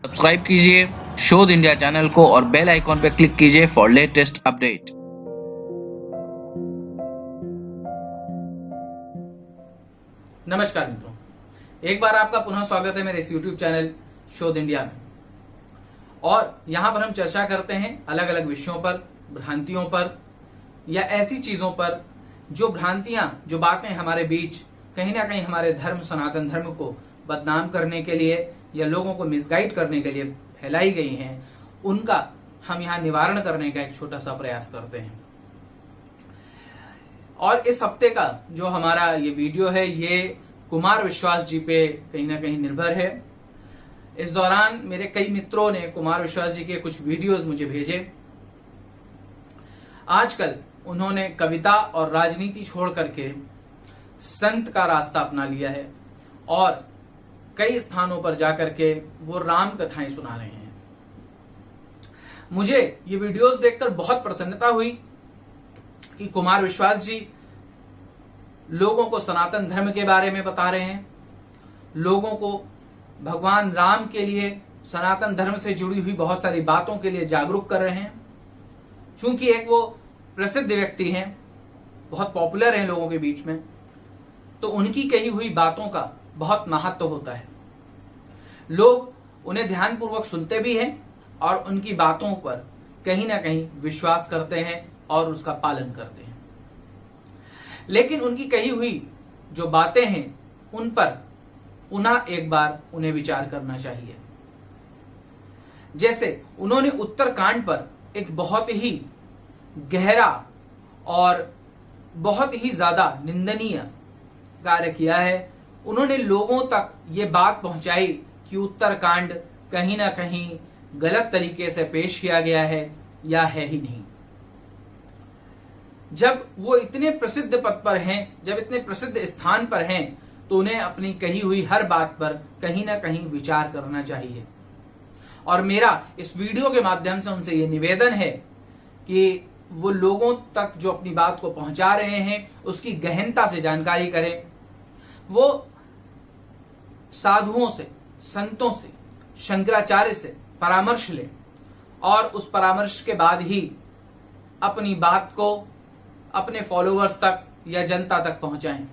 Subscribe कीजिए शोध India channel को और बेल आइकॉन पर क्लिक कीजिए फॉर लेटेस्ट अपडेट। नमस्कार मित्रों, एक बार आपका पुनः स्वागत है मेरे इस YouTube चैनल शोध इंडिया में। और यहाँ पर हम चर्चा करते हैं अलग अलग विषयों पर, भ्रांतियों पर या ऐसी चीजों पर जो भ्रांतियां, जो बातें हमारे बीच कहीं ना कहीं हमारे धर्म, सनातन धर्म को बदनाम करने के लिए या लोगों को मिसगाइड करने के लिए फैलाई गई हैं, उनका हम यहाँ निवारण करने का एक छोटा सा प्रयास करते हैं। और इस हफ्ते का जो हमारा ये वीडियो है, ये कुमार विश्वास जी पे कहीं ना कहीं निर्भर है। इस दौरान मेरे कई मित्रों ने कुमार विश्वास जी के कुछ वीडियोस मुझे भेजे। आजकल उन्होंने कविता और राजनीति छोड़ करके संत का रास्ता अपना लिया है और कई स्थानों पर जाकर के वो राम कथाएं सुना रहे हैं। मुझे ये वीडियोस देखकर बहुत प्रसन्नता हुई कि कुमार विश्वास जी लोगों को सनातन धर्म के बारे में बता रहे हैं, लोगों को भगवान राम के लिए, सनातन धर्म से जुड़ी हुई बहुत सारी बातों के लिए जागरूक कर रहे हैं। चूंकि एक वो प्रसिद्ध व्यक्ति हैं, बहुत पॉपुलर हैं लोगों के बीच में, तो उनकी कही हुई बातों का बहुत महत्व होता है। लोग उन्हें ध्यानपूर्वक सुनते भी हैं और उनकी बातों पर कहीं ना कहीं विश्वास करते हैं और उसका पालन करते हैं। लेकिन उनकी कही हुई जो बातें हैं, उन पर पुनः एक बार उन्हें विचार करना चाहिए। जैसे उन्होंने उत्तरकांड पर एक बहुत ही गहरा और बहुत ही ज्यादा निंदनीय कार्य किया है। उन्होंने लोगों तक ये बात पहुंचाई कि उत्तरकांड कहीं ना कहीं गलत तरीके से पेश किया गया है या है ही नहीं। जब वो इतने प्रसिद्ध पद पर हैं, जब इतने प्रसिद्ध स्थान पर हैं, तो उन्हें अपनी कही हुई हर बात पर कहीं ना कहीं विचार करना चाहिए। और मेरा इस वीडियो के माध्यम से उनसे ये निवेदन है कि वो लोगों तक जो अपनी बात को पहुंचा रहे हैं उसकी गहनता से जानकारी करें। वो साधुओं से, संतों से, शंकराचार्य से परामर्श लें और उस परामर्श के बाद ही अपनी बात को अपने फॉलोअर्स तक या जनता तक पहुंचाएं।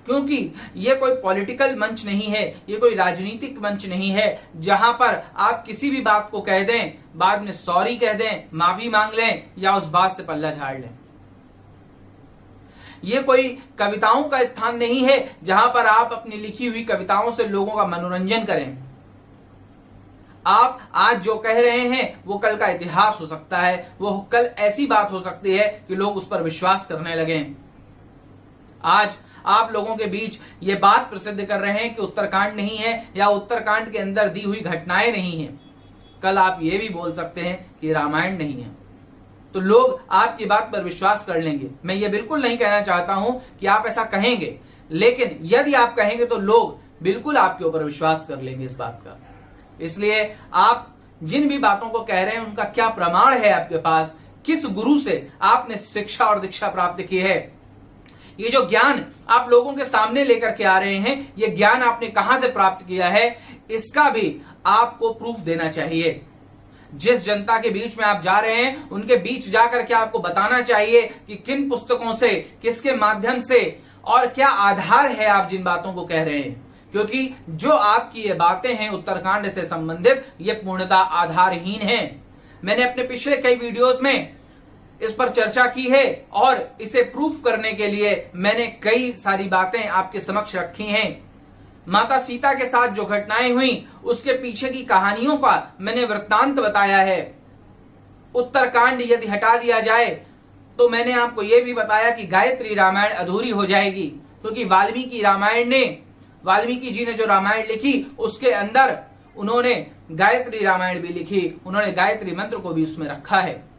क्योंकि ये कोई पॉलिटिकल मंच नहीं है, ये कोई राजनीतिक मंच नहीं है जहां पर आप किसी भी बात को कह दें, बाद में सॉरी कह दें, माफी मांग लें या उस बात से पल्ला झाड़ लें। ये कोई कविताओं का स्थान नहीं है जहां पर आप अपनी लिखी हुई कविताओं से लोगों का मनोरंजन करें। आप आज जो कह रहे हैं वो कल का इतिहास हो सकता है, वो कल ऐसी बात हो सकती है कि लोग उस पर विश्वास करने लगें। आज आप लोगों के बीच ये बात प्रसिद्ध कर रहे हैं कि उत्तरकांड नहीं है या उत्तरकांड के अंदर दी हुई घटनाएं नहीं है, कल आप ये भी बोल सकते हैं कि रामायण नहीं है, तो लोग आपकी बात पर विश्वास कर लेंगे। मैं ये बिल्कुल नहीं कहना चाहता हूं कि आप ऐसा कहेंगे, लेकिन यदि आप कहेंगे तो लोग बिल्कुल आपके ऊपर विश्वास कर लेंगे इस बात का। इसलिए आप जिन भी बातों को कह रहे हैं उनका क्या प्रमाण है आपके पास, किस गुरु से आपने शिक्षा और दीक्षा प्राप्त की है, ये जो ज्ञान आप लोगों के सामने लेकर के आ रहे हैं, ये ज्ञान आपने कहां से प्राप्त किया है, इसका भी आपको प्रूफ देना चाहिए। जिस जनता के बीच में आप जा रहे हैं उनके बीच जाकर के आपको बताना चाहिए कि किन पुस्तकों से, किसके माध्यम से और क्या आधार है आप जिन बातों को कह रहे हैं। क्योंकि जो आपकी ये बातें हैं उत्तरकांड से संबंधित, ये पूर्णतः आधारहीन है। मैंने अपने पिछले कई वीडियोस में इस पर चर्चा की है और इसे प्रूफ करने के लिए मैंने कई सारी बातें आपके समक्ष रखी हैं। माता सीता के साथ जो घटनाएं हुई उसके पीछे की कहानियों का मैंने वृत्तांत बताया है। उत्तरकांड यदि हटा दिया जाए तो मैंने आपको यह भी बताया कि गायत्री रामायण अधूरी हो जाएगी, क्योंकि वाल्मीकि जी ने जो रामायण लिखी उसके अंदर उन्होंने गायत्री रामायण भी लिखी, उन्होंने गायत्री मंत्र को भी उसमें रखा है।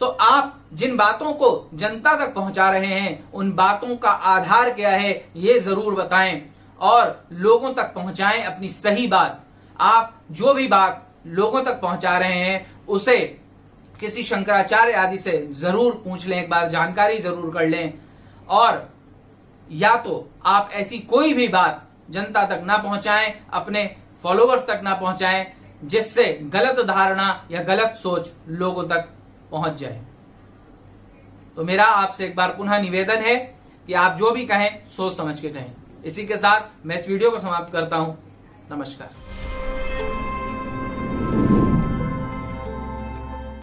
तो आप जिन बातों को जनता तक पहुंचा रहे हैं उन बातों का आधार क्या है ये जरूर बताएं और लोगों तक पहुंचाएं अपनी सही बात। आप जो भी बात लोगों तक पहुंचा रहे हैं उसे किसी शंकराचार्य आदि से जरूर पूछ लें, एक बार जानकारी जरूर कर लें। और या तो आप ऐसी कोई भी बात जनता तक ना पहुंचाएं, अपने फॉलोवर्स तक ना पहुंचाएं, जिससे गलत धारणा या गलत सोच लोगों तक पहुंच जाए। तो मेरा आपसे एक बार पुनः निवेदन है कि आप जो भी कहें सोच समझ के कहें। इसी के साथ मैं इस वीडियो को समाप्त करता हूं। नमस्कार।